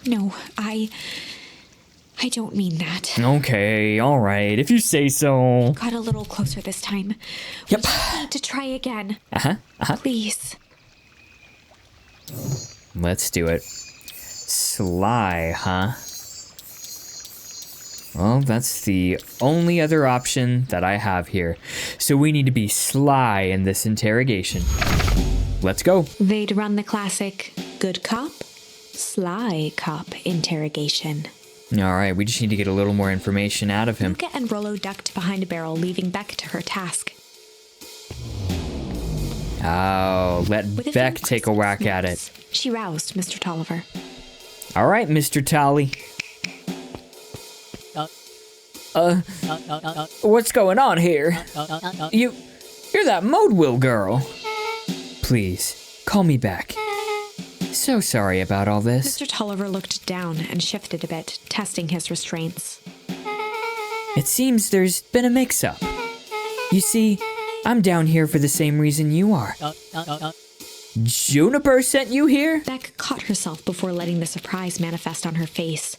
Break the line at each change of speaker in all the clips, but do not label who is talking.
No, I don't mean that.
Okay, alright, if you say so.
Got a little closer this time.
Yep.
We just need to try again. Please.
Let's do it. Sly, huh? Well, that's the only other option that I have here. So we need to be sly in this interrogation. Let's go.
They'd run the classic good cop, sly cop interrogation.
Alright, we just need to get a little more information out of him.
Luca and Rollo ducked behind a barrel, leaving Beck to her task.
Oh, let
With
Beck
few
take a whack
crisp
at it.
notes, she roused Mr. Tolliver.
Alright, Mr. Tolly. What's going on here? You're that Modewell girl. Please, call me back. So sorry about all this.
Mr. Tolliver looked down and shifted a bit, testing his restraints.
It seems there's been a mix-up. You see, I'm down here for the same reason you are. Juniper sent you here?
Beck caught herself before letting the surprise manifest on her face.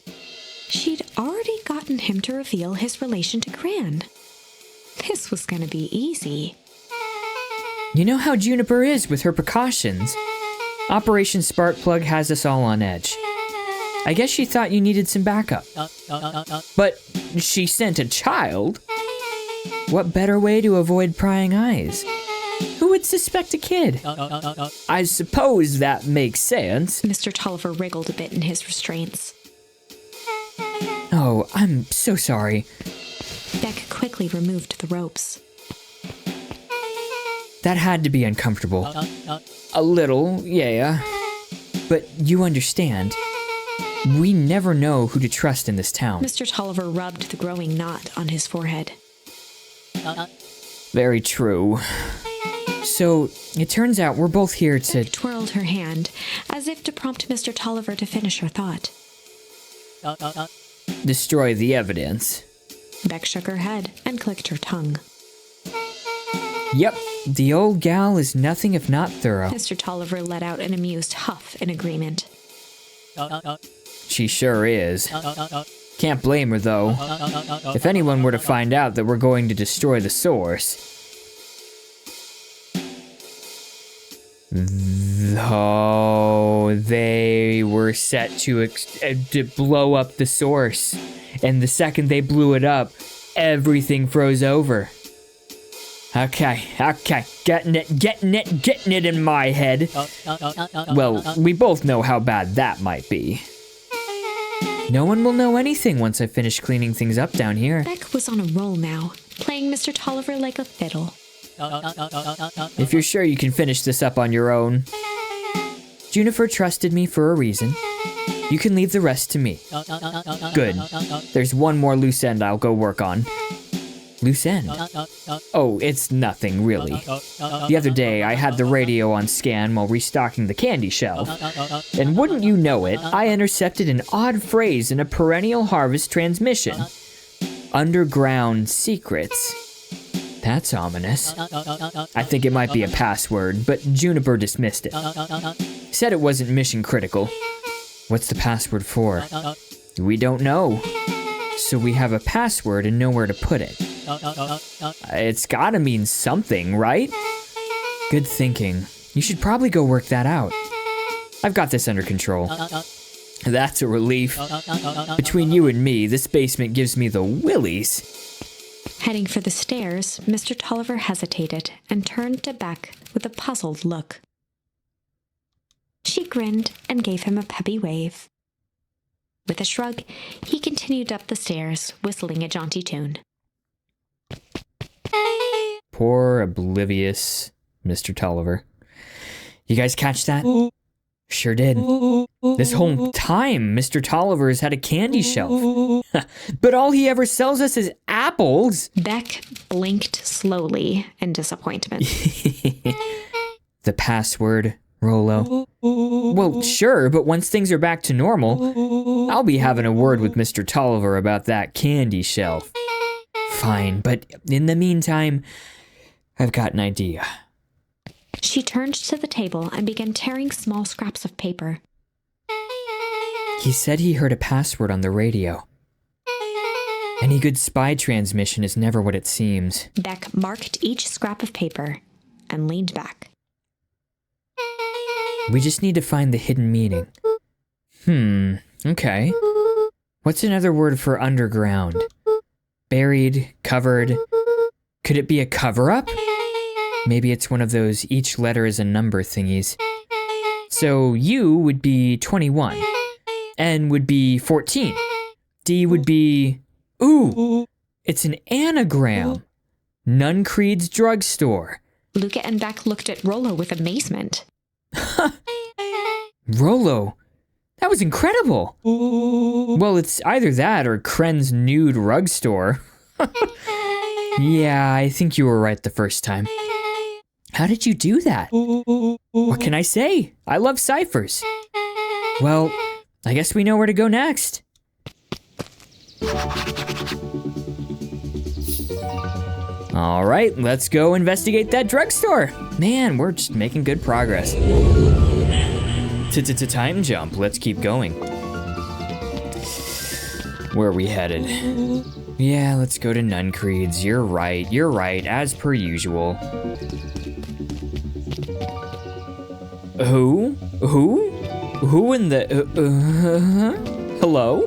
She'd already gotten him to reveal his relation to Gran. This was gonna be easy.
You know how Juniper is with her precautions. Operation Sparkplug has us all on edge. I guess she thought you needed some backup. But she sent a child? What better way to avoid prying eyes? Who would suspect a kid? I suppose that makes sense.
Mr. Tolliver wriggled a bit in his restraints.
Oh, I'm so sorry.
Beck quickly removed the ropes.
That had to be uncomfortable. A little, yeah. But you understand. We never know who to trust in this town.
Mr. Tolliver rubbed the growing knot on his forehead.
Very true. So, it turns out we're both here to...
Twirled her hand, as if to prompt Mr. Tolliver to finish her thought.
destroy the evidence.
Beck shook her head and clicked her tongue.
Yep, the old gal is nothing if not thorough.
Mr. Tolliver let out an amused huff in agreement.
She sure is. Can't blame her, though. If anyone were to find out that we're going to destroy the source... Though they were set to blow up the source. And the second they blew it up, everything froze over. Okay, getting it in my head. Well, we both know how bad that might be. No one will know anything once I finish cleaning things up down here.
Beck was on a roll now, playing Mr. Tolliver like a fiddle.
If you're sure you can finish this up on your own. Juniper trusted me for a reason. You can leave the rest to me. Good. There's one more loose end I'll go work on. Loose end? Oh, it's nothing, really. The other day, I had the radio on scan while restocking the candy shelf. And wouldn't you know it, I intercepted an odd phrase in a Perennial Harvest transmission. Underground secrets. That's ominous. I think it might be a password, but Juniper dismissed it. Said it wasn't mission critical. What's the password for? We don't know. So we have a password and nowhere to put it. It's gotta mean something, right? Good thinking. You should probably go work that out. I've got this under control. That's a relief. Between you and me, this basement gives me the willies.
Heading for the stairs, Mr. Tolliver hesitated and turned to Beck with a puzzled look. She grinned and gave him a peppy wave. With a shrug, he continued up the stairs, whistling a jaunty tune.
Poor, oblivious Mr. Tolliver. You guys catch that? Sure did. This whole time, Mr. Tolliver's had a candy shelf. But all he ever sells us is apples.
Beck blinked slowly in disappointment.
The password, Rollo. Well, sure, but once things are back to normal, I'll be having a word with Mr. Tolliver about that candy shelf. Fine, but in the meantime, I've got an idea.
She turned to the table and began tearing small scraps of paper.
He said he heard a password on the radio. Any good spy transmission is never what it seems.
Beck marked each scrap of paper and leaned back.
We just need to find the hidden meaning. Okay. What's another word for underground? Buried, covered. Could it be a cover-up? Maybe it's one of those each letter is a number thingies. So U would be 21. N would be 14. D would be... Ooh! It's an anagram. Nuncreed's drugstore.
Luca and Beck looked at Rollo with amazement.
Rollo, that was incredible. Well, it's either that or Kren's nude rug store. Yeah, I think you were right the first time. How did you do that? What can I say? I love ciphers. Well, I guess we know where to go next. All right, let's go investigate that drugstore. Man, we're just making good progress. Time jump, let's keep going. Where are we headed? Yeah, let's go to Nuncreed's. You're right, as per usual. Who? Who in the... Hello?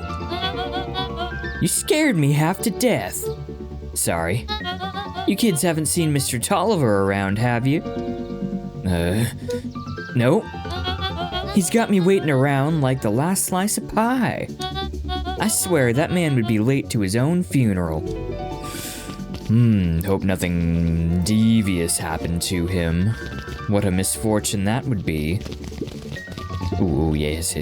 You scared me half to death. Sorry. You kids haven't seen Mr. Tolliver around, have you? No. He's got me waiting around like the last slice of pie. I swear that man would be late to his own funeral. Hope nothing devious happened to him. What a misfortune that would be. Ooh, yes.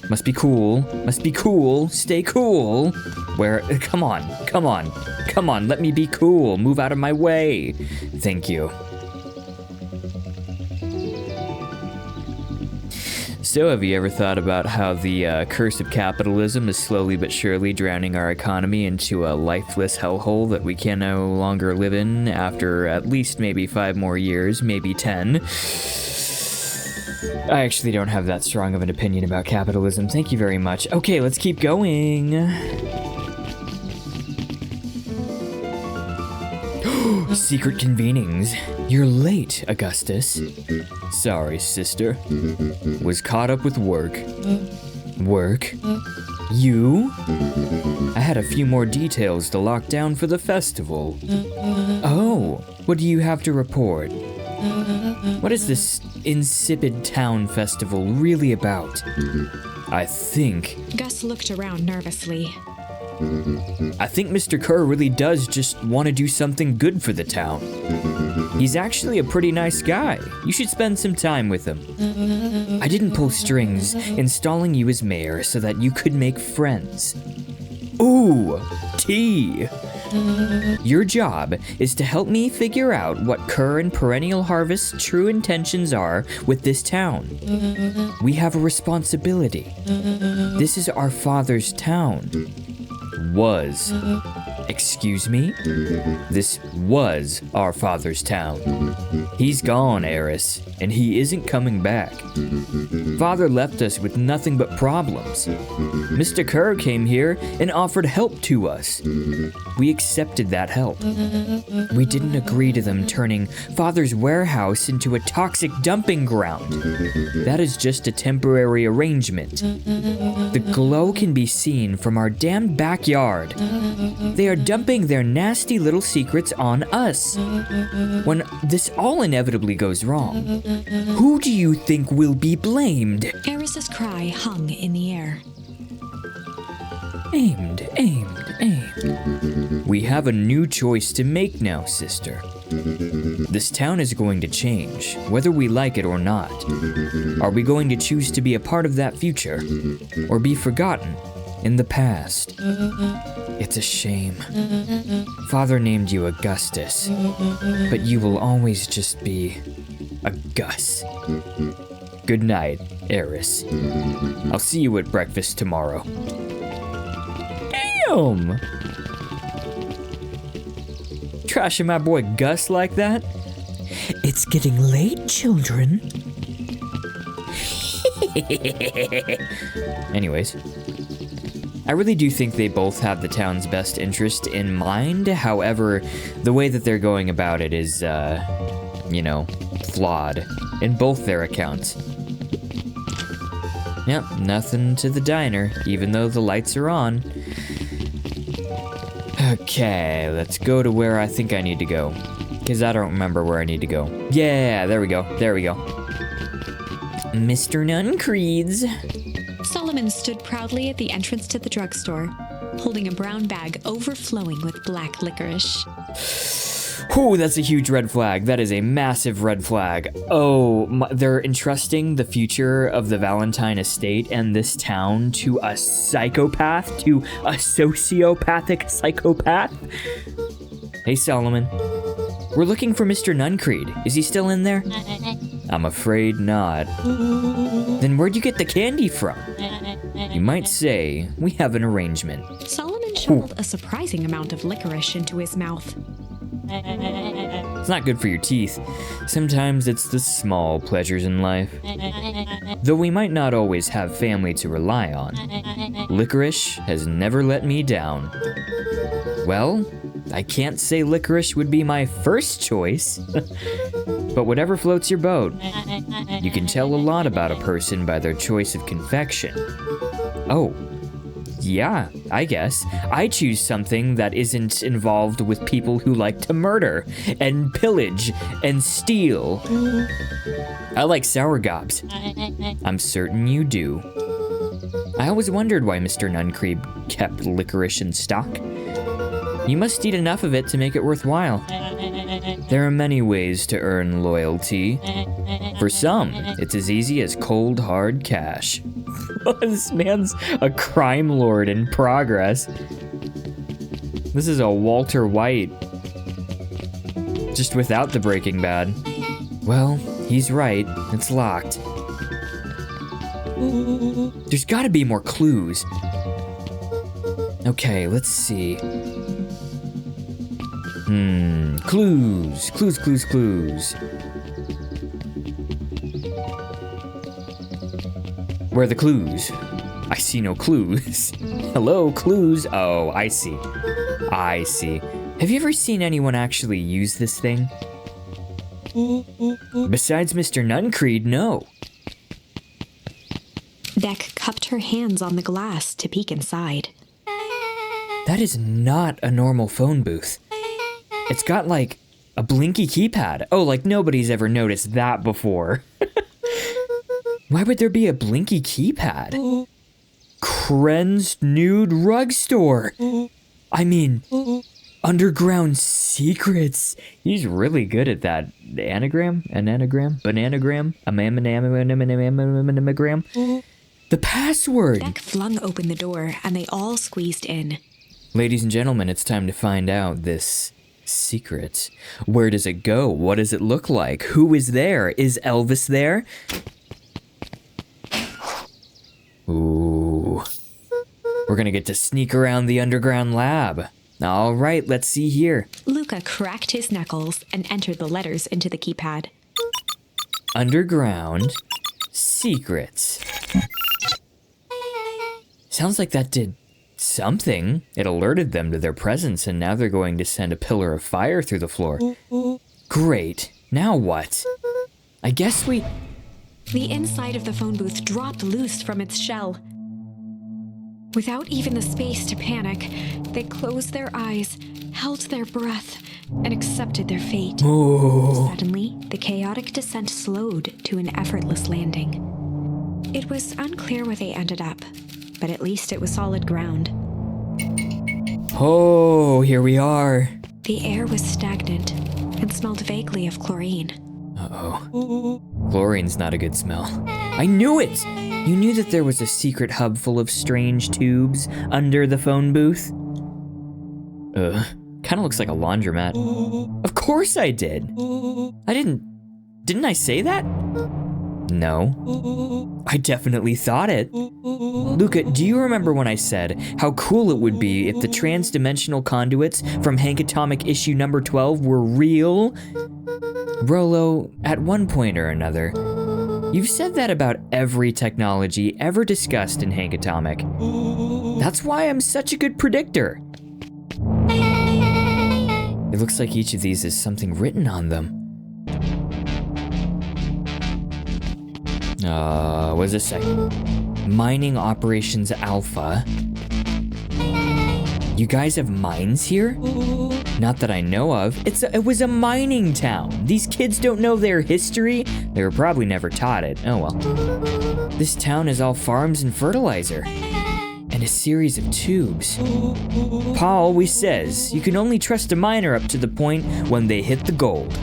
Must be cool. Stay cool. Where, come on, let me be cool. Move out of my way. Thank you. So, have you ever thought about how the curse of capitalism is slowly but surely drowning our economy into a lifeless hellhole that we can no longer live in after at least maybe 5 more years, maybe 10? I actually don't have that strong of an opinion about capitalism. Thank you very much. Okay, let's keep going. Secret convenings. You're late, Augustus. Sorry, sister. Was caught up with work. Work? You? I had a few more details to lock down for the festival. Oh, what do you have to report? What is this insipid town festival really about? I think...
Gus looked around nervously.
I think Mr. Kerr really does just want to do something good for the town. He's actually a pretty nice guy. You should spend some time with him. I didn't pull strings installing you as mayor so that you could make friends. Ooh, tea. Your job is to help me figure out what Kerr and Perennial Harvest's true intentions are with this town. We have a responsibility. This is our father's town. Was. Excuse me? This was our father's town. He's gone, Eris, and he isn't coming back. Father left us with nothing but problems. Mr. Kerr came here and offered help to us. We accepted that help. We didn't agree to them turning Father's warehouse into a toxic dumping ground. That is just a temporary arrangement. The glow can be seen from our damn backyard. They are dumping their nasty little secrets on us. When this all inevitably goes wrong, who do you think will be blamed?
Eris's cry hung in the air.
Aimed. We have a new choice to make now, sister. This town is going to change, whether we like it or not. Are we going to choose to be a part of that future, or be forgotten in the past? It's a shame. Father named you Augustus, but you will always just be a Gus. Good night, Eris. I'll see you at breakfast tomorrow. Damn! Trashing my boy Gus like that? It's getting late, children. Anyways, I really do think they both have the town's best interest in mind. However, the way that they're going about it is, flawed in both their accounts. Yep, nothing to the diner, even though the lights are on. Okay, let's go to where I think I need to go. Because I don't remember where I need to go. Yeah, there we go. Mr. Nuncreed's.
Solomon stood proudly at the entrance to the drugstore, holding a brown bag overflowing with black licorice.
Whew, that's a huge red flag. That is a massive red flag. Oh, they're entrusting the future of the Valentine estate and this town to a psychopath, to a sociopathic psychopath. Hey, Solomon. We're looking for Mr. Nuncreed. Is he still in there? I'm afraid not. Then where'd you get the candy from? You might say we have an arrangement.
Solomon shoveled a surprising amount of licorice into his mouth.
It's not good for your teeth. Sometimes it's the small pleasures in life. Though we might not always have family to rely on, licorice has never let me down. Well, I can't say licorice would be my first choice, but whatever floats your boat. You can tell a lot about a person by their choice of confection. Oh, yeah, I guess. I choose something that isn't involved with people who like to murder and pillage and steal. I like sour gobs. I'm certain you do. I always wondered why Mr. Nuncreed kept licorice in stock. You must eat enough of it to make it worthwhile. There are many ways to earn loyalty. For some, it's as easy as cold, hard cash. This man's a crime lord in progress. This is a Walter White, just without the Breaking Bad. Well, he's right. It's locked. There's gotta be more clues. Okay, let's see. Clues. Where are the clues? I see no clues. Hello, clues. Oh, I see. Have you ever seen anyone actually use this thing? Besides Mr. Nuncreed, no.
Beck cupped her hands on the glass to peek inside.
That is not a normal phone booth. It's got like a blinky keypad. Oh, like nobody's ever noticed that before. Why would there be a blinky keypad? Kren's Nude Rug Store. I mean, Underground Secrets. He's really good at that. Anagram? Bananagram? The password.
Beck flung open the door and they all squeezed in.
Ladies and gentlemen, it's time to find out this secret. Where does it go? What does it look like? Who is there? Is Elvis there? Ooh. We're gonna get to sneak around the underground lab. All right, let's see here.
Luca cracked his knuckles and entered the letters into the keypad.
Underground Secrets. Sounds like that did something. It alerted them to their presence, and now they're going to send a pillar of fire through the floor. Great. Now what? I guess we...
The inside of the phone booth dropped loose from its shell. Without even the space to panic, they closed their eyes, held their breath, and accepted their fate.
Oh.
Suddenly, the chaotic descent slowed to an effortless landing. It was unclear where they ended up, but at least it was solid ground.
Oh, here we are.
The air was stagnant and smelled vaguely of chlorine.
Uh-oh. Chlorine's not a good smell. I knew it! You knew that there was a secret hub full of strange tubes under the phone booth? Kinda looks like a laundromat. Of course I did! Didn't I say that? No. I definitely thought it. Luca, do you remember when I said how cool it would be if the trans-dimensional conduits from Hank Atomic issue number 12 were real? Rolo, at one point or another, You've said that about every technology ever discussed in Hank Atomic. That's why I'm such a good predictor. It looks like each of these has something written on them. What does this say? Mining Operations Alpha. You guys have mines here? Not that I know of. It was a mining town. These kids don't know their history. They were probably never taught it. Oh well. This town is all farms and fertilizer. And a series of tubes. Pa always says you can only trust a miner up to the point when they hit the gold.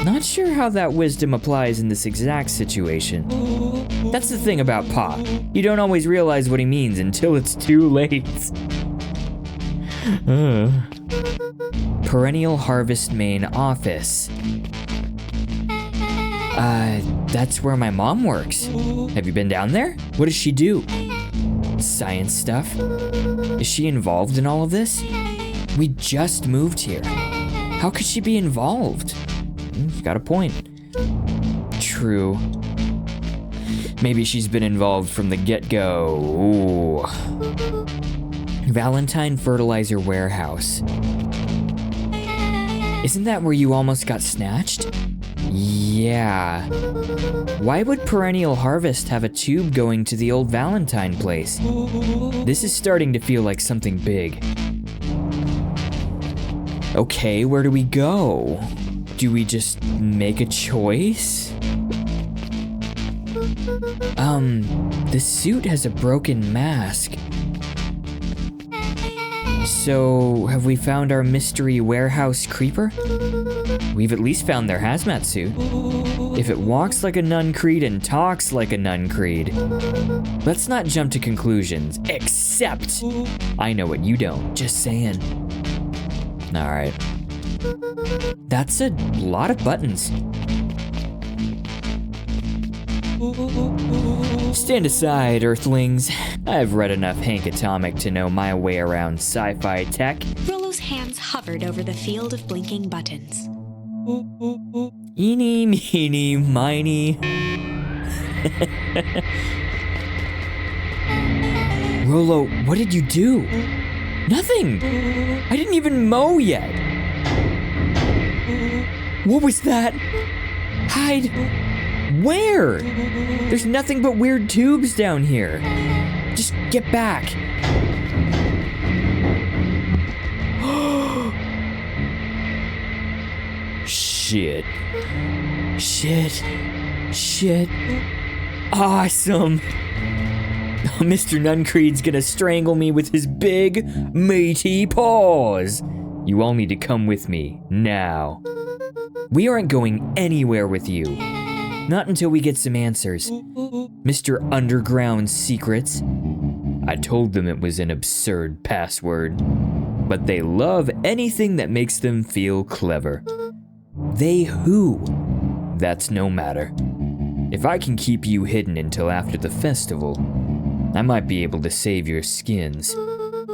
Not sure how that wisdom applies in this exact situation. That's the thing about Pa. You don't always realize what he means until it's too late. Perennial Harvest Main Office. That's where my mom works. Have you been down there? What does she do? Science stuff? Is she involved in all of this? We just moved here. How could she be involved? You've got a point. True. Maybe she's been involved from the get-go. Ooh. Valentine Fertilizer Warehouse. Isn't that where you almost got snatched? Yeah. Why would Perennial Harvest have a tube going to the old Valentine place? This is starting to feel like something big. Okay, where do we go? Do we just make a choice? The suit has a broken mask. So, have we found our mystery warehouse creeper? We've at least found their hazmat suit. If it walks like a nun creed and talks like a nun creed. Let's not jump to conclusions, except I know what you don't, just saying. Alright. That's a lot of buttons. Stand aside, Earthlings. I've read enough Hank Atomic to know my way around sci-fi tech.
Rollo's hands hovered over the field of blinking buttons.
Eeny, meeny, miny. Rollo, what did you do? Nothing! I didn't even mow yet! What was that? Hide! Where? There's nothing but weird tubes down here. Just get back. Shit. Shit. Shit. Awesome. Mr. Nuncreed's gonna strangle me with his big, meaty paws. You all need to come with me, now. We aren't going anywhere with you. Not until we get some answers. Mr. Underground Secrets. I told them it was an absurd password, but they love anything that makes them feel clever. They who? That's no matter. If I can keep you hidden until after the festival, I might be able to save your skins.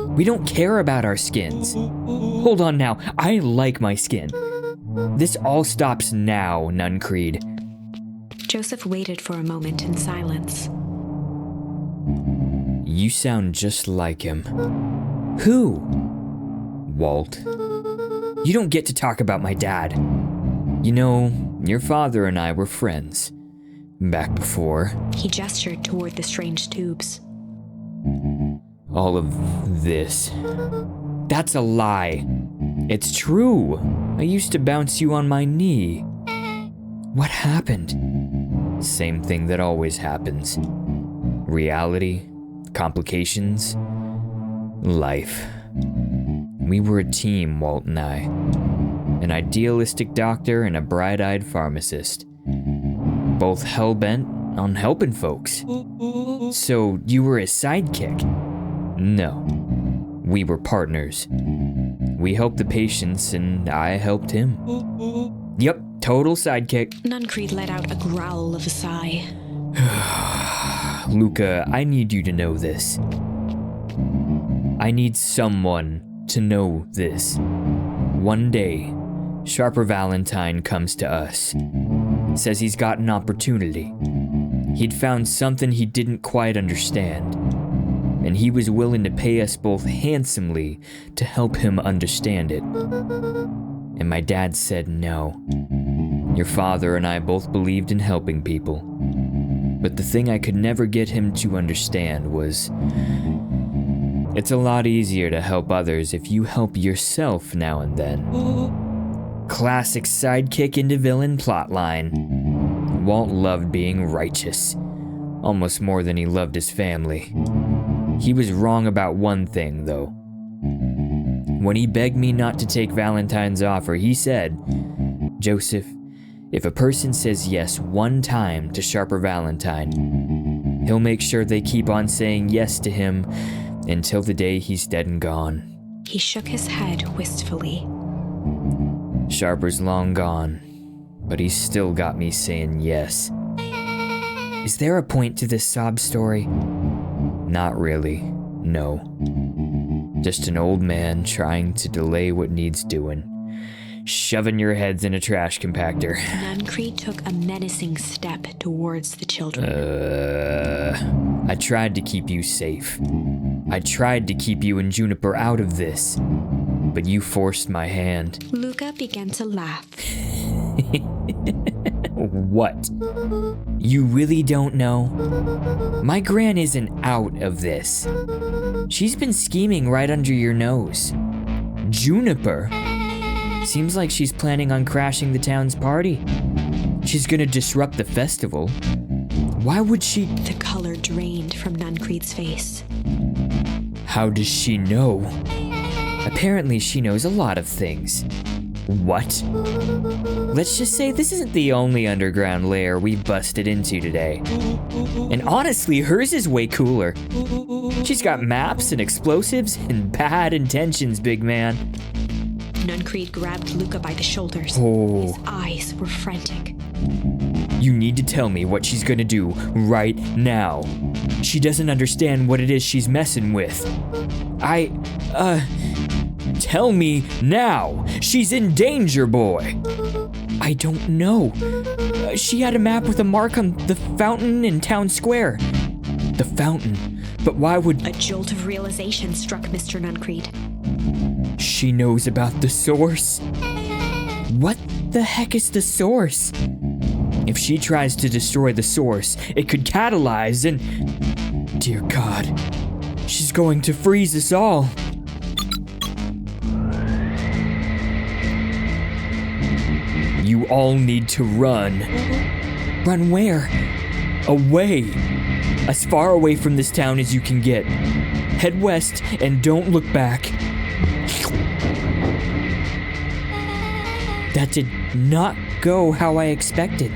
We don't care about our skins. Hold on now, I like my skin. This all stops now, Nuncreed.
Joseph waited for a moment in silence.
You sound just like him. Who? Walt. You don't get to talk about my dad. You know, your father and I were friends. Back before.
He gestured toward the strange tubes.
All of this. That's a lie. It's true. I used to bounce you on my knee. What happened? Same thing that always happens. Reality, complications, life. We were a team, Walt and I. An idealistic doctor and a bright-eyed pharmacist. Both hell-bent on helping folks. So you were his sidekick? No. We were partners. We helped the patients and I helped him. Yep, total sidekick.
Nuncreed let out a growl of a sigh.
Luca, I need you to know this. I need someone to know this. One day, Sharper Valentine comes to us. says he's got an opportunity. He'd found something he didn't quite understand, and he was willing to pay us both handsomely to help him understand it. And my dad said no. Your father and I both believed in helping people, but the thing I could never get him to understand was it's a lot easier to help others if you help yourself now and then. Classic sidekick into villain plotline. Walt loved being righteous, almost more than he loved his family. He was wrong about one thing, though. When he begged me not to take Valentine's offer, he said, "Joseph, if a person says yes one time to Sharper Valentine, he'll make sure they keep on saying yes to him until the day he's dead and gone."
He shook his head wistfully.
Sharper's long gone, but he's still got me saying yes. Is there a point to this sob story? Not really, no. Just an old man trying to delay what needs doing. Shoving your heads in a trash compactor.
Nuncreed took a menacing step towards the children.
I tried to keep you safe. I tried to keep you and Juniper out of this, but you forced my hand.
Luca began to laugh.
What? You really don't know? My Gran isn't out of this. She's been scheming right under your nose. Juniper? Seems like she's planning on crashing the town's party. She's gonna disrupt the festival. Why would she?
The color drained from Nuncreed's face.
How does she know? Apparently she knows a lot of things. What? Let's just say this isn't the only underground lair we've busted into today. And honestly, hers is way cooler. She's got maps and explosives and bad intentions, big man.
Nuncreed grabbed Luca by the shoulders.
Oh.
His eyes were frantic.
You need to tell me what she's gonna do right now. She doesn't understand what it is she's messing with. Tell me now. She's in danger, boy. I don't know. She had a map with a mark on the fountain in town square. The fountain? But why would...
A jolt of realization struck Mr. Nuncreed.
She knows about the source? What the heck is the source? If she tries to destroy the source, it could catalyze and... Dear God, she's going to freeze us all. You all need to run. Run where? Away. As far away from this town as you can get. Head west and don't look back. That did not go how I expected.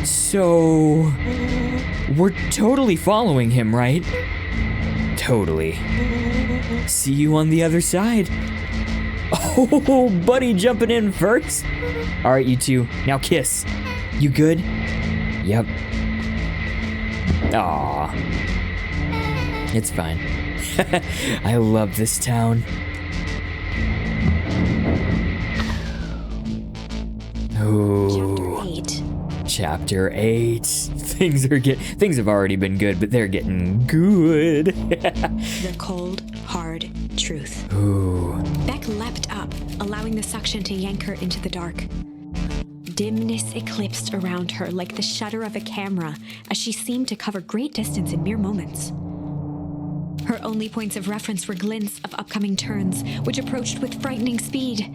So... we're totally following him, right? Totally. See you on the other side. Oh, buddy jumping in first. All right, you two, now kiss. You good? Yep. Aw. It's fine. I love this town. Oh. Chapter 8. Things have already been good, but they're getting good.
The cold, hard truth.
Ooh.
Beck leapt up, allowing the suction to yank her into the dark. Dimness eclipsed around her like the shutter of a camera as she seemed to cover great distance in mere moments. Her only points of reference were glints of upcoming turns, which approached with frightening speed,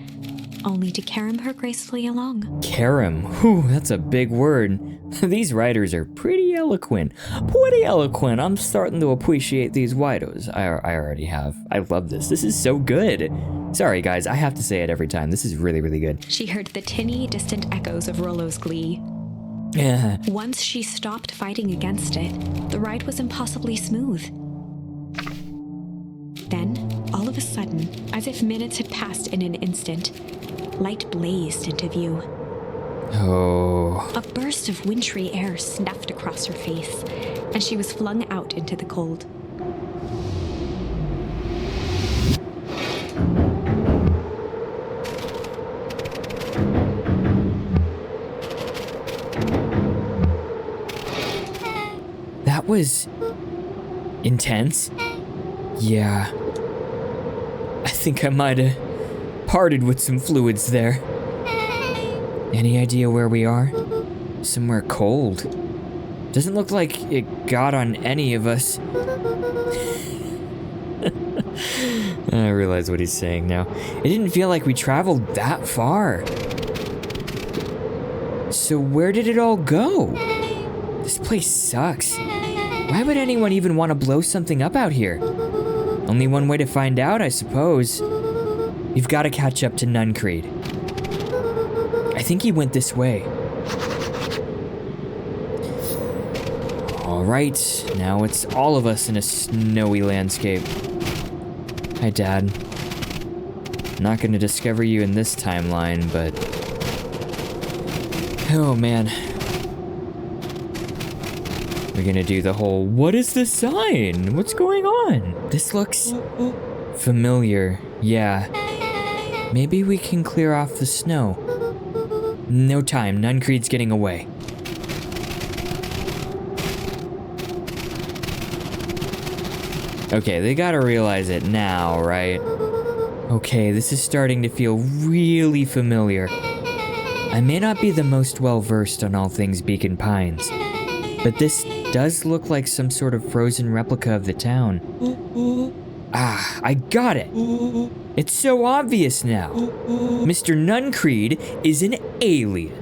only to carom her gracefully along.
Carom? Whew, that's a big word. These writers are pretty eloquent. Pretty eloquent. I'm starting to appreciate these writers. I already have. I love this. This is so good. Sorry, guys. I have to say it every time. This is really, really good.
She heard the tinny, distant echoes of Rollo's glee.
Yeah.
Once she stopped fighting against it, the ride was impossibly smooth. Then, all of a sudden, as if minutes had passed in an instant, light blazed into view.
Oh.
A burst of wintry air snuffed across her face, and she was flung out into the cold.
was intense. Yeah. I think I might have parted with some fluids there. Any idea where we are? Somewhere cold. Doesn't look like it got on any of us. I realize what he's saying now. It didn't feel like we traveled that far. So where did it all go? This place sucks. Why would anyone even want to blow something up out here? Only one way to find out, I suppose. We've got to catch up to Nuncreed. I think he went this way. All right, now it's all of us in a snowy landscape. Hi, Dad. Not gonna discover you in this timeline, but... Oh, man. We're gonna do the whole, what is the sign? What's going on? This looks familiar. Yeah. Maybe we can clear off the snow. No time, Nuncreed's getting away. Okay, they gotta realize it now, right? Okay, this is starting to feel really familiar. I may not be the most well-versed on all things Beacon Pines, but this does look like some sort of frozen replica of the town. Ah, I got it! It's so obvious now. Mr. Nuncreed is an alien.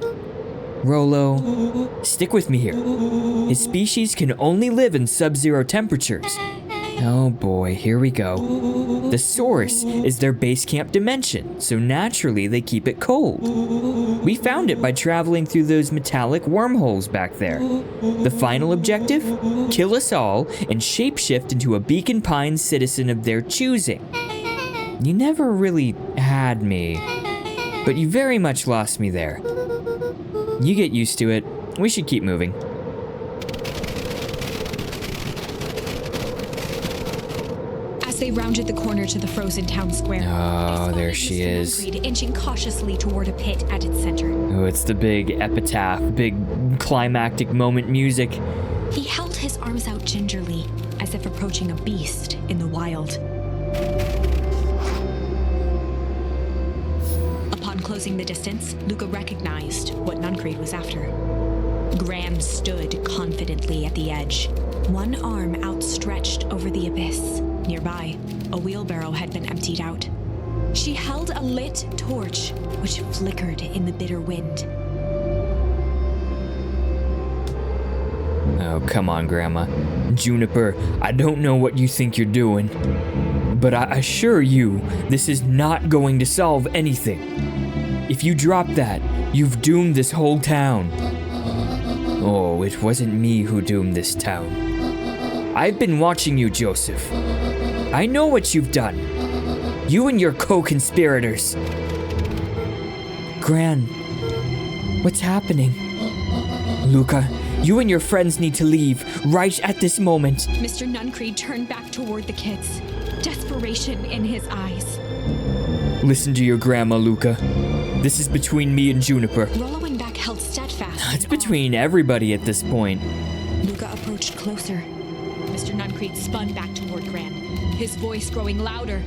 Rolo, stick with me here. His species can only live in sub-zero temperatures. Oh boy, here we go. The source is their base camp dimension, so naturally they keep it cold. We found it by traveling through those metallic wormholes back there. The final objective? Kill us all and shapeshift into a Beacon Pines citizen of their choosing. You never really had me, but you very much lost me there. You get used to it. We should keep moving.
They rounded the corner to the frozen town square.
Oh, there she is.
Nuncreed inching cautiously toward a pit at its center.
Oh, it's the big epitaph, big climactic moment music.
He held his arms out gingerly, as if approaching a beast in the wild. Upon closing the distance, Luca recognized what Nuncreed was after. Gran stood confidently at the edge, one arm outstretched over the abyss. Nearby, a wheelbarrow had been emptied out. She held a lit torch, which flickered in the bitter wind.
Oh, come on, Grandma. Juniper, I don't know what you think you're doing, but I assure you, this is not going to solve anything. If you drop that, you've doomed this whole town. Oh, it wasn't me who doomed this town. I've been watching you, Joseph. I know what you've done. You and your co-conspirators. Gran, what's happening? Luca, you and your friends need to leave right at this moment.
Mr. Nuncreed turned back toward the kids, desperation in his eyes.
Listen to your grandma, Luca. This is between me and Juniper.
Rolo and Beck held steadfast.
It's between everybody at this point.
Luca approached closer. Mr. Nuncreed spun back toward Gran, his voice growing louder.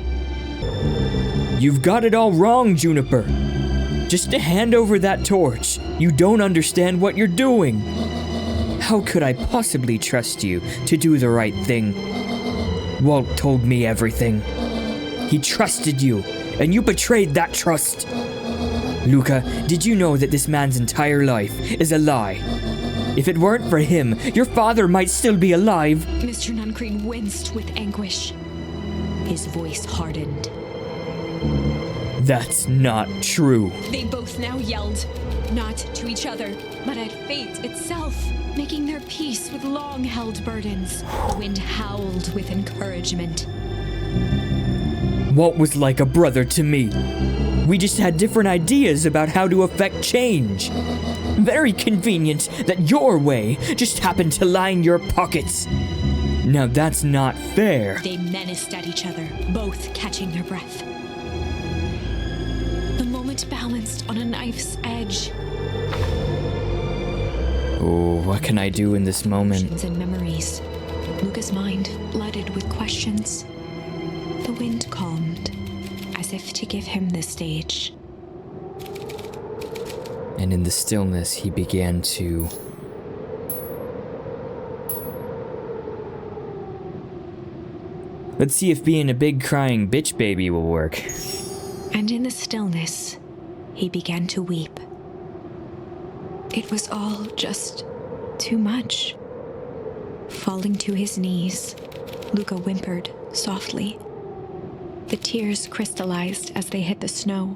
You've got it all wrong, Juniper. Just to hand over that torch, you don't understand what you're doing. How could I possibly trust you to do the right thing? Walt told me everything. He trusted you, and you betrayed that trust. Luca, did you know that this man's entire life is a lie? If it weren't for him, your father might still be alive.
Mr. Nuncreed winced with anguish. His voice hardened.
That's not true.
They both now yelled, not to each other, but at fate itself, making their peace with long-held burdens. The wind howled with encouragement.
Walt was like a brother to me. We just had different ideas about how to affect change. Very convenient that your way just happened to line your pockets. Now that's not fair.
They menaced at each other, both catching their breath. The moment balanced on a knife's edge.
Oh, what can I do in this moment?
And memories. Luca's mind flooded with questions. The wind calmed, as if to give him the stage.
And in the stillness, he began to... Let's see if being a big crying bitch baby will work.
And in the stillness, he began to weep. It was all just too much. Falling to his knees, Luca whimpered softly. The tears crystallized as they hit the snow.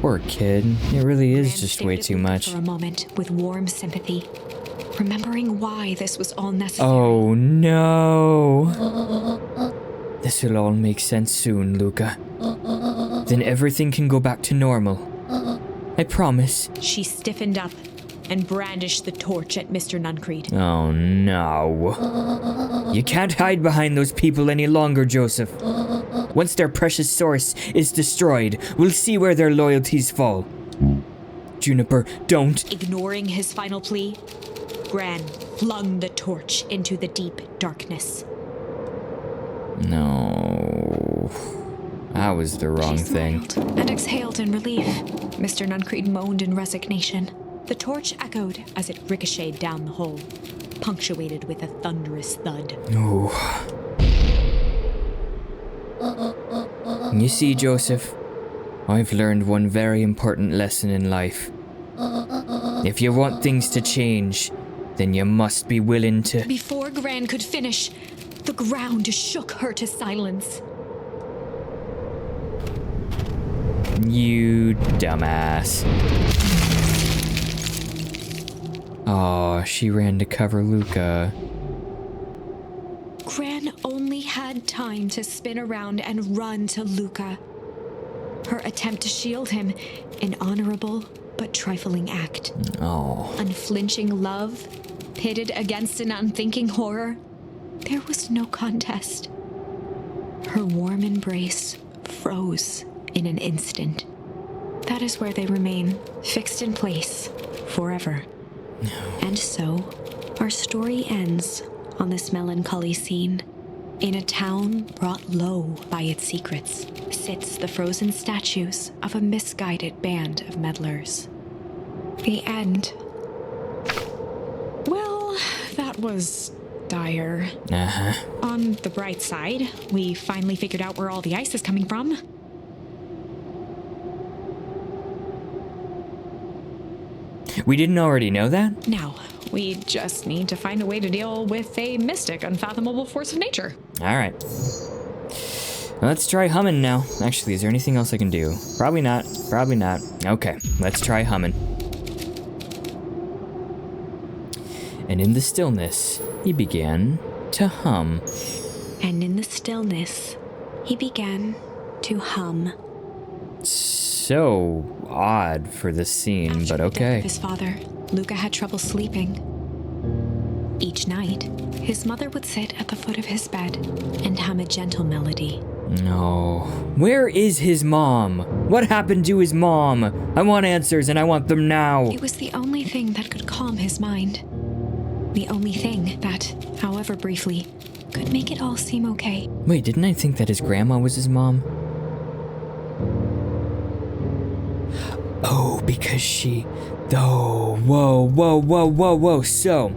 Poor kid. It really is
Gran
just
stared
way
at
too
Luca
much.
for a moment with warm sympathy, remembering why this was all necessary.
Oh no. This will all make sense soon, Luca. Then everything can go back to normal. I promise.
She stiffened up and brandished the torch at Mr. Nuncreed.
Oh no. You can't hide behind those people any longer, Joseph. Once their precious source is destroyed, we'll see where their loyalties fall. Juniper, don't.
Ignoring his final plea, Gran flung the torch into the deep darkness.
No. That was the wrong
She
thing.
smiled and exhaled in relief. Mr. Nuncreed moaned in resignation. The torch echoed as it ricocheted down the hole, punctuated with a thunderous thud.
Ooh. You see, Joseph, I've learned one very important lesson in life. If you want things to change, then you must be willing to...
Before Gran could finish, the ground shook her to silence.
You dumbass. Oh, she ran to cover Luca.
Gran only had time to spin around and run to Luca. Her attempt to shield him, an honorable but trifling act.
Oh.
Unflinching love, pitted against an unthinking horror. There was no contest. Her warm embrace froze in an instant. That is where they remain, fixed in place, forever. And so, our story ends on this melancholy scene. In a town brought low by its secrets, sits the frozen statues of a misguided band of meddlers. The end. Well, that was dire.
Uh-huh.
On the bright side, we finally figured out where all the ice is coming from.
We didn't already know that?
Now, we just need to find a way to deal with a mystic, unfathomable force of nature.
Alright. Let's try humming now. Actually, is there anything else I can do? Probably not. Probably not. Okay, let's try humming. And in the stillness, he began to hum.
And in the stillness, he began to hum.
So odd for this scene,
After
but
the death
okay.
of his father, Luca had trouble sleeping. Each night, his mother would sit at the foot of his bed and hum a gentle melody.
No. Where is his mom? What happened to his mom? I want answers and I want them now.
It was the only thing that could calm his mind. The only thing that, however briefly, could make it all seem okay.
Wait, didn't I think that his grandma was his mom? Oh, because she... Oh, whoa. So,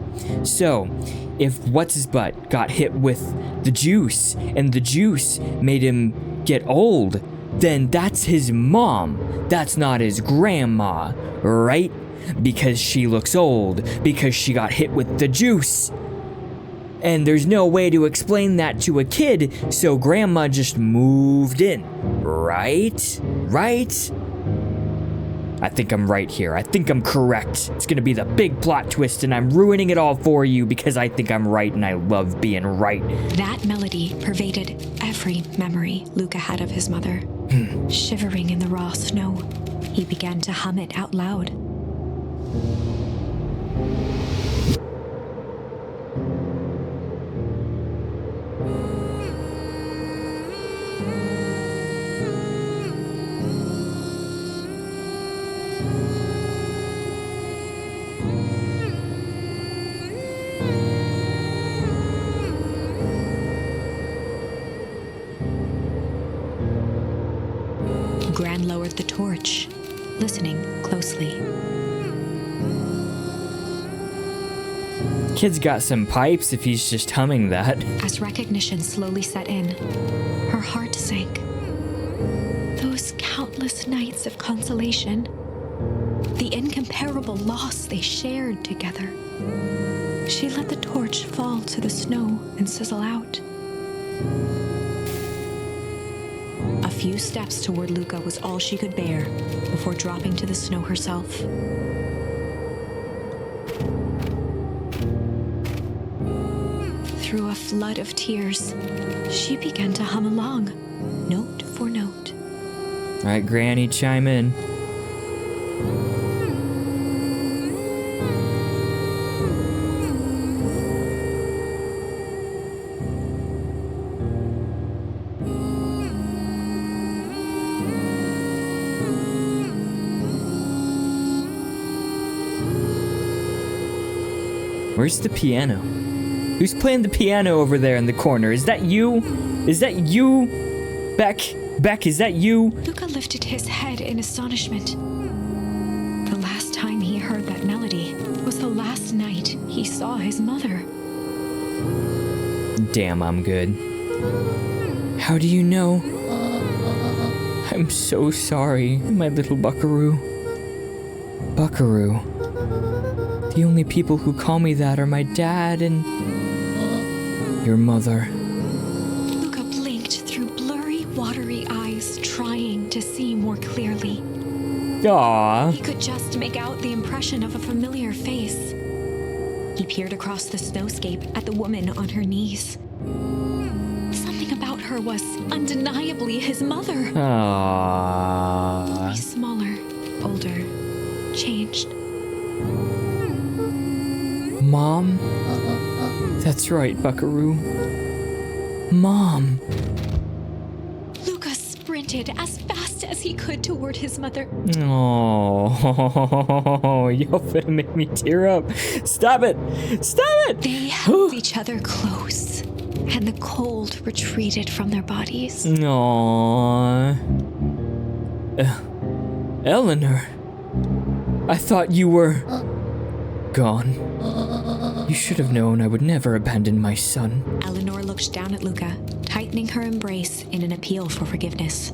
if what's-his-butt got hit with the juice, and the juice made him get old, then that's his mom. That's not his grandma, right? Because she looks old, because she got hit with the juice. And there's no way to explain that to a kid, so grandma just moved in, right? Right? I think I'm right here. I think I'm correct. It's gonna be the big plot twist, and I'm ruining it all for you because I think I'm right and I love being right.
That melody pervaded every memory Luca had of his mother. Shivering in the raw snow, he began to hum it out loud. Gran lowered the torch, listening closely.
Kid's got some pipes if he's just humming that.
As recognition slowly set in, her heart sank. Those countless nights of consolation, the incomparable loss they shared together. She let the torch fall to the snow and sizzle out. A few steps toward Luca was all she could bear before dropping to the snow herself. Through a flood of tears, she began to hum along, note for note.
All right, Granny, chime in. Where's the piano? Who's playing the piano over there in the corner? Is that you? Is that you? Beck, is that you?
Luca lifted his head in astonishment. The last time he heard that melody was the last night he saw his mother.
Damn, I'm good. How do you know? I'm so sorry, my little buckaroo. Buckaroo. The only people who call me that are my dad and your mother.
Luca blinked through blurry, watery eyes, trying to see more clearly.
Aww.
He could just make out the impression of a familiar face. He peered across the snowscape at the woman on her knees. Something about her was undeniably his mother.
Aww.
Only smaller, older, changed.
Mom? That's right, buckaroo. Mom.
Luca sprinted as fast as he could toward his mother.
Oh, you're gonna make me tear up. Stop it! Stop it!
They held each other close, and the cold retreated from their bodies.
Aww. Eleanor. I thought you were gone. You should have known I would never abandon my son.
Eleanor looked down at Luca, tightening her embrace in an appeal for forgiveness.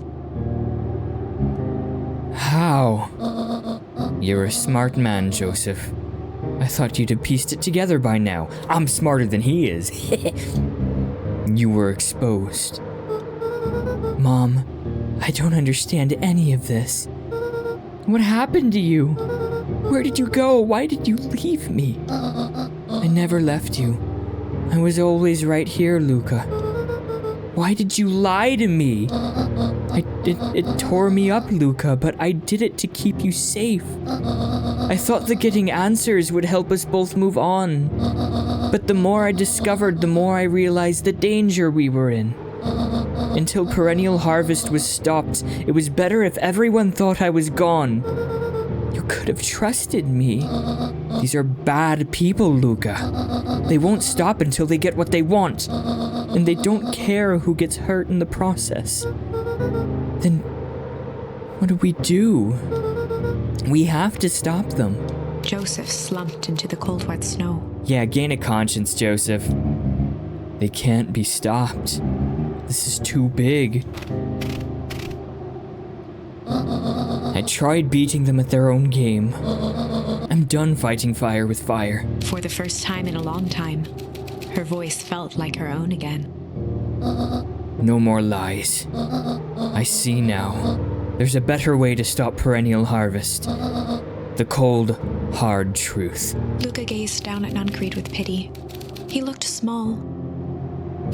How? You're a smart man, Joseph. I thought you'd have pieced it together by now. I'm smarter than he is. You were exposed. Mom, I don't understand any of this. What happened to you? Where did you go? Why did you leave me? I never left you. I was always right here, Luca. Why did you lie to me? It tore me up, Luca, but I did it to keep you safe. I thought that getting answers would help us both move on. But the more I discovered, the more I realized the danger we were in. Until perennial harvest was stopped, it was better if everyone thought I was gone. You could have trusted me. These are bad people, Luca. They won't stop until they get what they want. And they don't care who gets hurt in the process. Then, what do we do? We have to stop them.
Joseph slumped into the cold, wet snow.
Yeah, gain a conscience, Joseph. They can't be stopped. This is too big. I tried beating them at their own game. I'm done fighting fire with fire.
For the first time in a long time, her voice felt like her own again.
No more lies. I see now. There's a better way to stop perennial harvest. The cold, hard truth.
Luca gazed down at Nuncreed with pity. He looked small.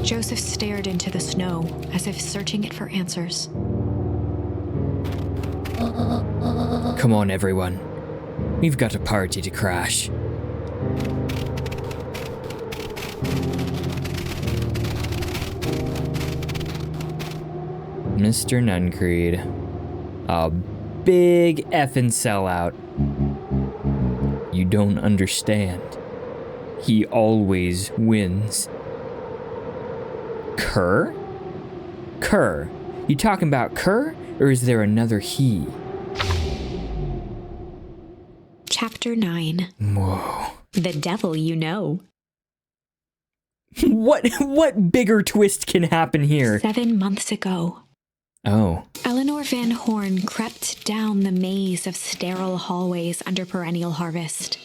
Joseph stared into the snow as if searching it for answers.
Come on, everyone. We've got a party to crash. Mr. Nuncreed. A big effing sellout. You don't understand. He always wins. Kerr? Kerr, You talking about Kerr, or is there another he?
Chapter 9.
Whoa.
The Devil You Know.
What bigger twist can happen here?
7 months ago,
Oh.
Eleanor Van Horn crept down the maze of sterile hallways under Perennial Harvest.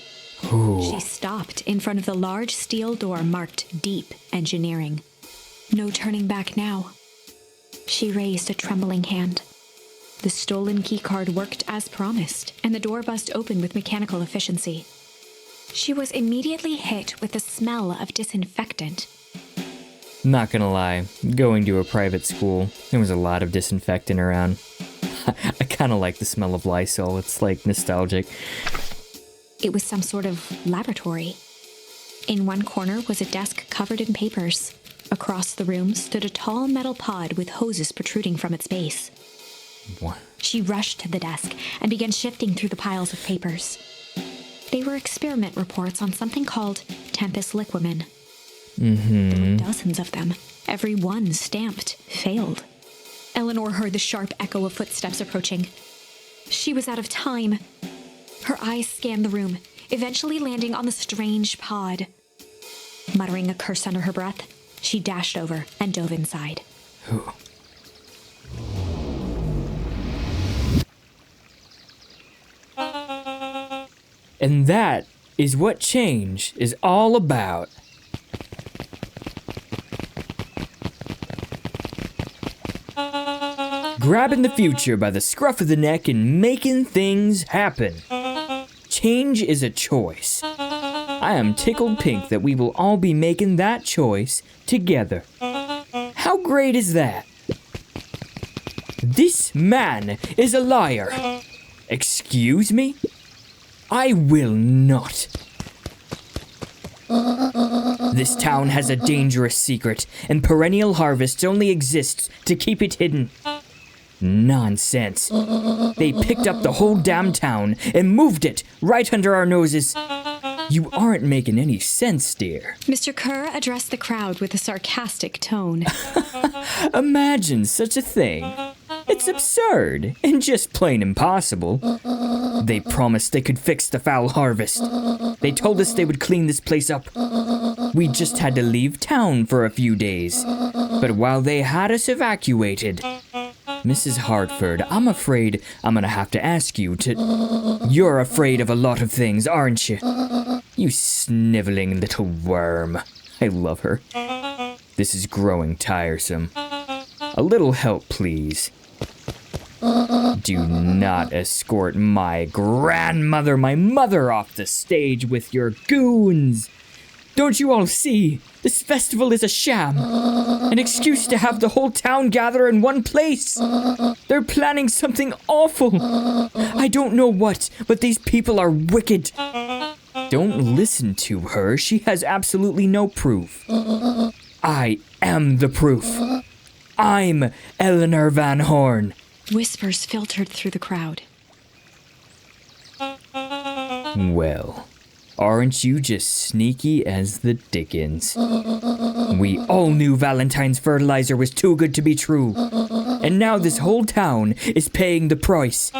Ooh.
She stopped in front of the large steel door marked Deep Engineering. No turning back now. She raised a trembling hand. The stolen keycard worked as promised, and the door buzzed open with mechanical efficiency. She was immediately hit with the smell of disinfectant.
Not gonna lie, going to a private school, there was a lot of disinfectant around. I kinda like the smell of Lysol, it's like nostalgic.
It was some sort of laboratory. In one corner was a desk covered in papers. Across the room stood a tall metal pod with hoses protruding from its base.
What?
She rushed to the desk and began shifting through the piles of papers. They were experiment reports on something called Tempest Liquamen. There were dozens of them, every one stamped failed. Eleanor heard the sharp echo of footsteps approaching. She was out of time. Her eyes scanned the room, eventually landing on the strange pod. Muttering a curse under her breath, she dashed over and dove inside.
And that is what change is all about. Grabbing the future by the scruff of the neck and making things happen. Change is a choice. I am tickled pink that we will all be making that choice together. How great is that? This man is a liar. Excuse me? I will not. This town has a dangerous secret, and Perennial Harvest only exists to keep it hidden. Nonsense. They picked up the whole damn town and moved it right under our noses. You aren't making any sense, dear.
Mr. Kerr addressed the crowd with a sarcastic tone.
Imagine such a thing. It's absurd and just plain impossible. They promised they could fix the foul harvest. They told us they would clean this place up. We just had to leave town for a few days. But while they had us evacuated, Mrs. Hartford, I'm afraid I'm gonna have to ask you to... You're afraid of a lot of things, aren't you? You sniveling little worm. I love her. This is growing tiresome. A little help, please. Do not escort my grandmother, my mother, off the stage with your goons. Don't you all see? This festival is a sham. An excuse to have the whole town gather in one place. They're planning something awful. I don't know what, but these people are wicked. Don't listen to her. She has absolutely no proof. I am the proof. I'm Eleanor Van Horn.
Whispers filtered through the crowd.
Well, aren't you just sneaky as the dickens? We all knew Valentine's fertilizer was too good to be true. And now this whole town is paying the price.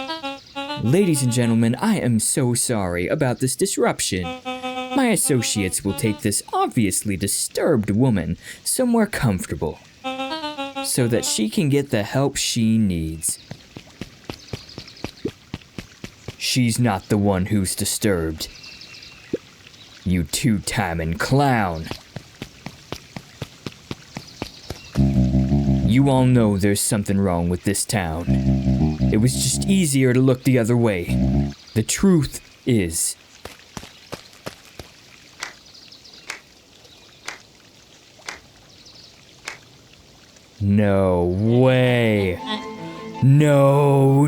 Ladies and gentlemen, I am so sorry about this disruption. My associates will take this obviously disturbed woman somewhere comfortable, so that she can get the help she needs. She's not the one who's disturbed. You two-timing clown. You all know there's something wrong with this town. It was just easier to look the other way. The truth is... No way. No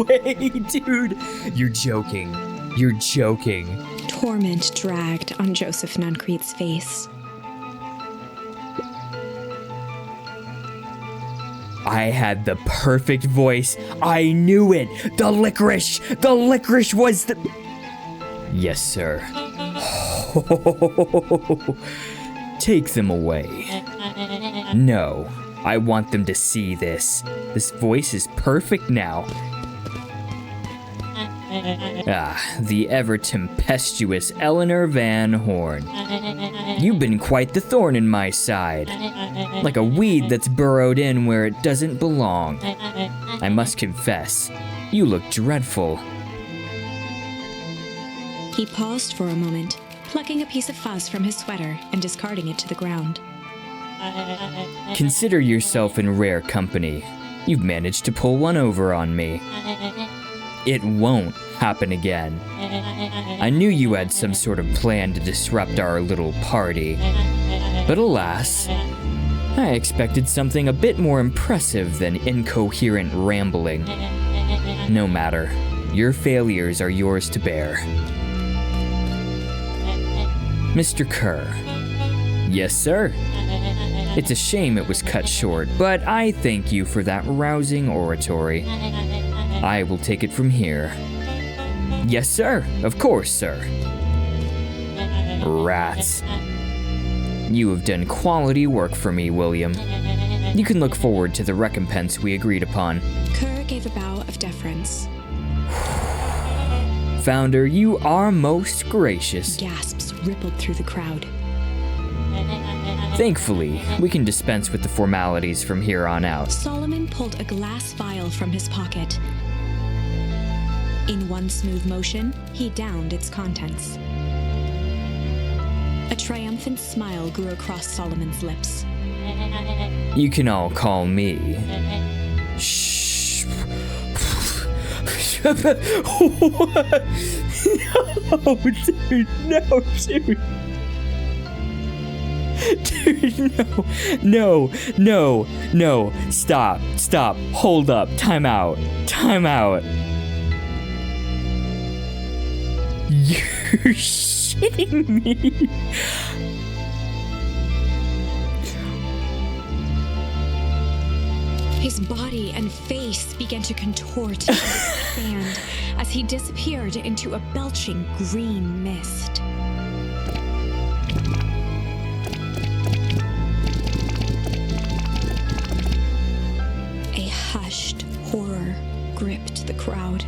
way, dude. You're joking. You're joking.
Torment dragged on Joseph Nuncrete's face.
I had the perfect voice. I knew it. The licorice. The licorice was the... Yes, sir. Take them away. No, I want them to see this. This voice is perfect now. Ah, the ever-tempestuous Eleanor Van Horn. You've been quite the thorn in my side. Like a weed that's burrowed in where it doesn't belong. I must confess, you look dreadful.
He paused for a moment, plucking a piece of fuzz from his sweater and discarding it to the ground.
Consider yourself in rare company. You've managed to pull one over on me. It won't happen again. I knew you had some sort of plan to disrupt our little party. But alas, I expected something a bit more impressive than incoherent rambling. No matter, your failures are yours to bear. Mr. Kerr. Yes, sir. It's a shame it was cut short, but I thank you for that rousing oratory. I will take it from here. Yes, sir. Of course, sir. Rats. You have done quality work for me, William. You can look forward to the recompense we agreed upon.
Kerr gave a bow of deference.
Founder, you are most gracious.
Gasps rippled through the crowd.
Thankfully, we can dispense with the formalities from here on out.
Solomon pulled a glass vial from his pocket. In one smooth motion, he downed its contents. A triumphant smile grew across Solomon's lips.
You can all call me. Shh. No, dude, no, dude. Dude, no. Stop. Hold up. Time out. You're shitting me.
His body and face began to contort and expand as he disappeared into a belching green mist. A hushed horror gripped the crowd.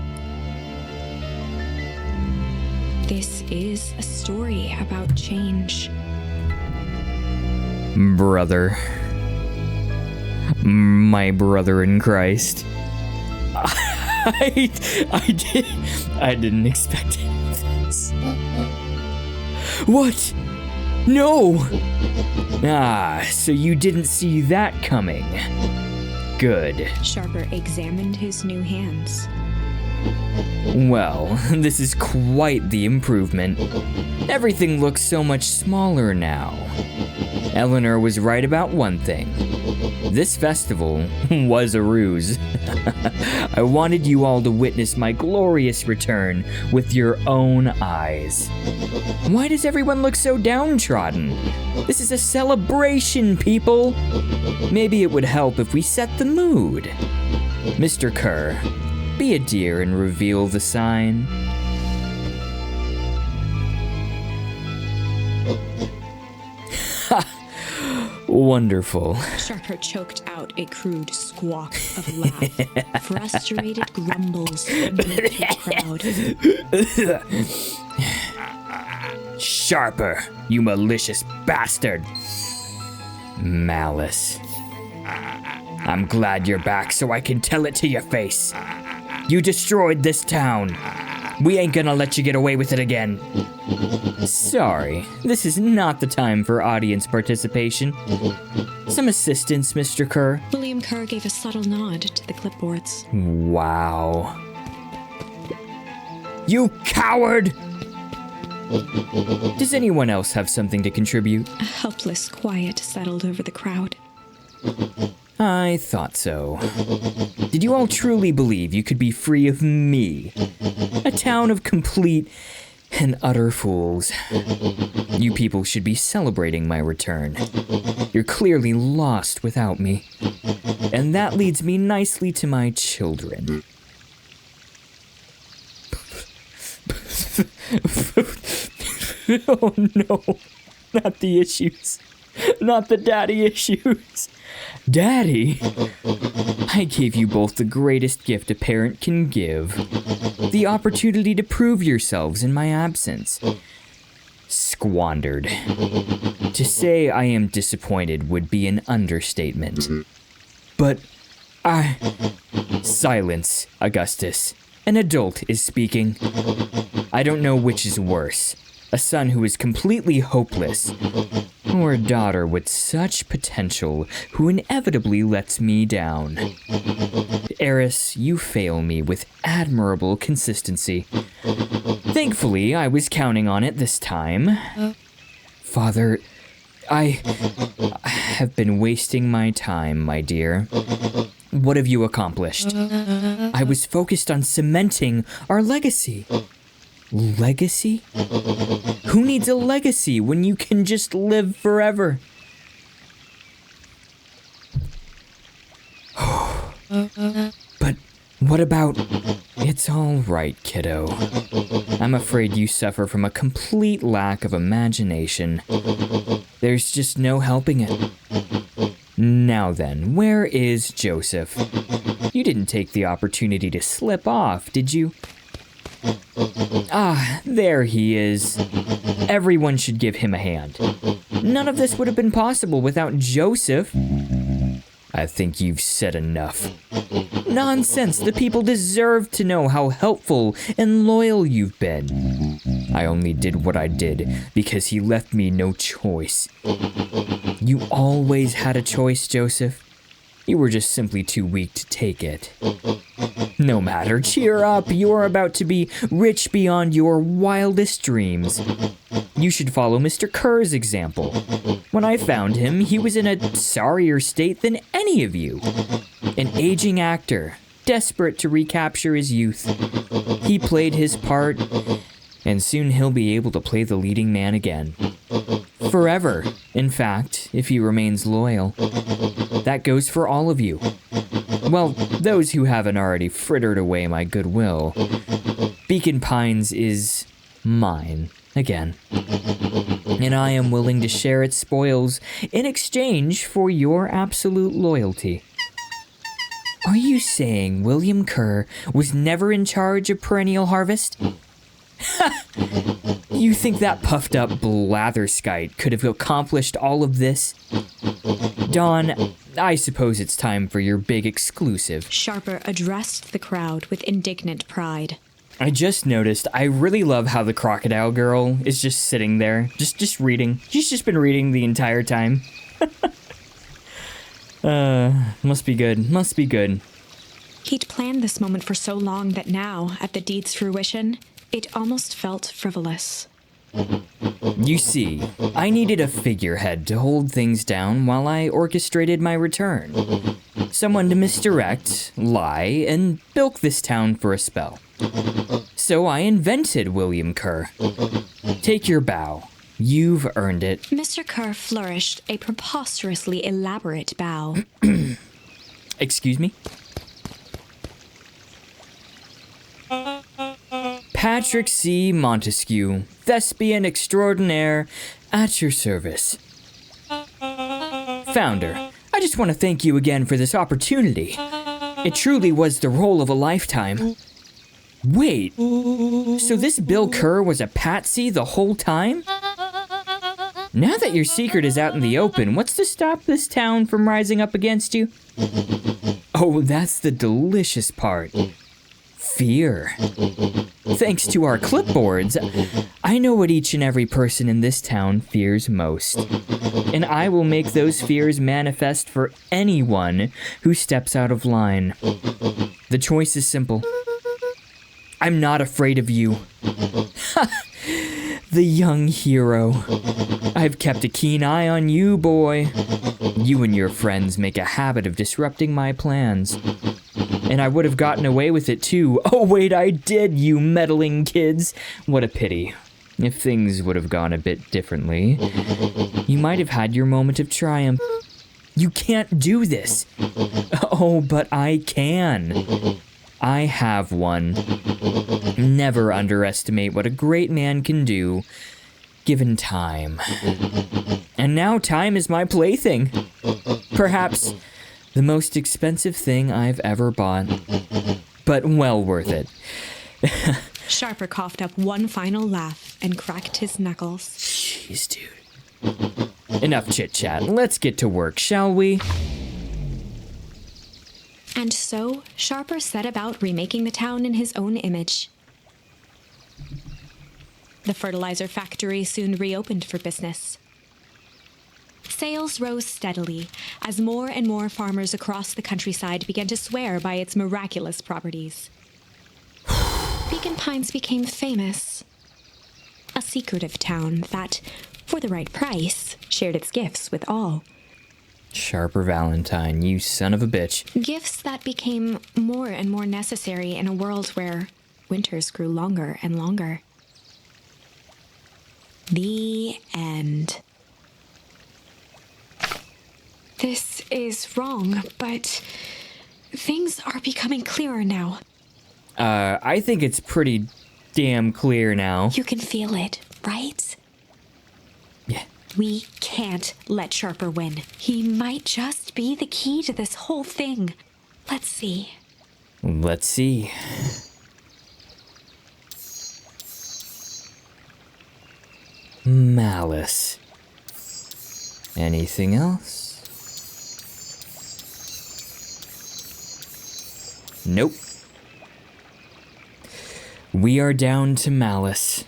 This is a story about change.
Brother. My brother in Christ. I didn't expect this. What? No! Ah, so you didn't see that coming. Good.
Sharper examined his new hands.
Well, this is quite the improvement. Everything looks so much smaller now. Eleanor was right about one thing. This festival was a ruse. I wanted you all to witness my glorious return with your own eyes. Why does everyone look so downtrodden? This is a celebration, people. Maybe it would help if we set the mood. Mr. Kerr, be a dear and reveal the sign. Wonderful.
Sharper choked out a crude squawk of laugh. Frustrated grumbles from the crowd.
Sharper, you malicious bastard. Malice. I'm glad you're back so I can tell it to your face. You destroyed this town. We ain't gonna let you get away with it again. Sorry, this is not the time for audience participation. Some assistance, Mr. Kerr.
William Kerr gave a subtle nod to the clipboards.
Wow. You coward! Does anyone else have something to contribute?
A helpless quiet settled over the crowd.
I thought so. Did you all truly believe you could be free of me? A town of complete and utter fools. You people should be celebrating my return. You're clearly lost without me. And that leads me nicely to my children. Oh no, not the issues. not the daddy issues. Daddy, I gave you both the greatest gift a parent can give. The opportunity to prove yourselves in my absence. Squandered. To say I am disappointed would be an understatement. But Silence, Augustus. An adult is speaking. I don't know which is worse. A son who is completely hopeless, or a daughter with such potential who inevitably lets me down. Eris, you fail me with admirable consistency. Thankfully, I was counting on it this time. Father, I have been wasting my time, my dear. What have you accomplished? I was focused on cementing our legacy. Legacy? Who needs a legacy when you can just live forever? But what about... It's all right, kiddo. I'm afraid you suffer from a complete lack of imagination. There's just no helping it. Now then, where is Joseph? You didn't take the opportunity to slip off, did you? Ah, there he is. Everyone should give him a hand. None of this would have been possible without Joseph. I think you've said enough. Nonsense, the people deserve to know how helpful and loyal you've been. I only did what I did because he left me no choice. You always had a choice, Joseph. You were just simply too weak to take it. No matter, cheer up, you're about to be rich beyond your wildest dreams. You should follow Mr. Kerr's example. When I found him, he was in a sorrier state than any of you. An aging actor, desperate to recapture his youth. He played his part, and soon he'll be able to play the leading man again. Forever, in fact, if he remains loyal. That goes for all of you. Well, those who haven't already frittered away my goodwill. Beacon Pines is mine again. And I am willing to share its spoils in exchange for your absolute loyalty. Are you saying William Kerr was never in charge of Perennial Harvest? You think that puffed up blatherskite could have accomplished all of this? Dawn, I suppose it's time for your big exclusive.
Sharper addressed the crowd with indignant pride.
I just noticed, I really love how the crocodile girl is just sitting there, just reading. She's just been reading the entire time. Must be good, must be good.
He'd planned this moment for so long that now, at the deed's fruition, it almost felt frivolous.
You see, I needed a figurehead to hold things down while I orchestrated my return. Someone to misdirect, lie, and bilk this town for a spell. So I invented William Kerr. Take your bow. You've earned it.
Mr. Kerr flourished a preposterously elaborate bow.
Excuse me? Patrick C. Montesquieu, thespian extraordinaire, at your service. Founder, I just want to thank you again for this opportunity. It truly was the role of a lifetime. Wait, so this Bill Kerr was a patsy the whole time? Now that your secret is out in the open, what's to stop this town from rising up against you? Oh, that's the delicious part. Fear. Thanks to our clipboards, I know what each and every person in this town fears most. And I will make those fears manifest for anyone who steps out of line. The choice is simple. I'm not afraid of you. The young hero. I've kept a keen eye on you, boy. You and your friends make a habit of disrupting my plans. And I would have gotten away with it too. Oh wait, I did, you meddling kids. What a pity. If things would have gone a bit differently, you might have had your moment of triumph. You can't do this. Oh, but I can. I have one. Never underestimate what a great man can do. given time. And now time is my plaything. Perhaps the most expensive thing I've ever bought, but well worth it.
Sharper coughed up one final laugh and cracked his knuckles.
Jeez, dude. Enough chit-chat. Let's get to work, shall we?
And so, Sharper set about remaking the town in his own image. The fertilizer factory soon reopened for business. Sales rose steadily as more and more farmers across the countryside began to swear by its miraculous properties. Beacon Pines became famous. A secretive town that, for the right price, shared its gifts with all.
Sharper Valentine, you son of a bitch.
Gifts that became more and more necessary in a world where winters grew longer and longer. The end. This is wrong, but things are becoming clearer now.
I think it's pretty damn clear now.
You can feel it, right?
Yeah.
We can't let Sharper win. He might just be the key to this whole thing. Let's see.
Let's see. Malice. Anything else? Nope. We are down to Malice.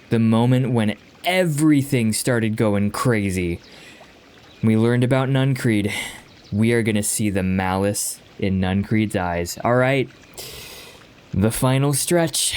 The moment when everything started going crazy. We learned about Nuncreed. We are gonna see the malice in Nuncreed's eyes. All right. The final stretch.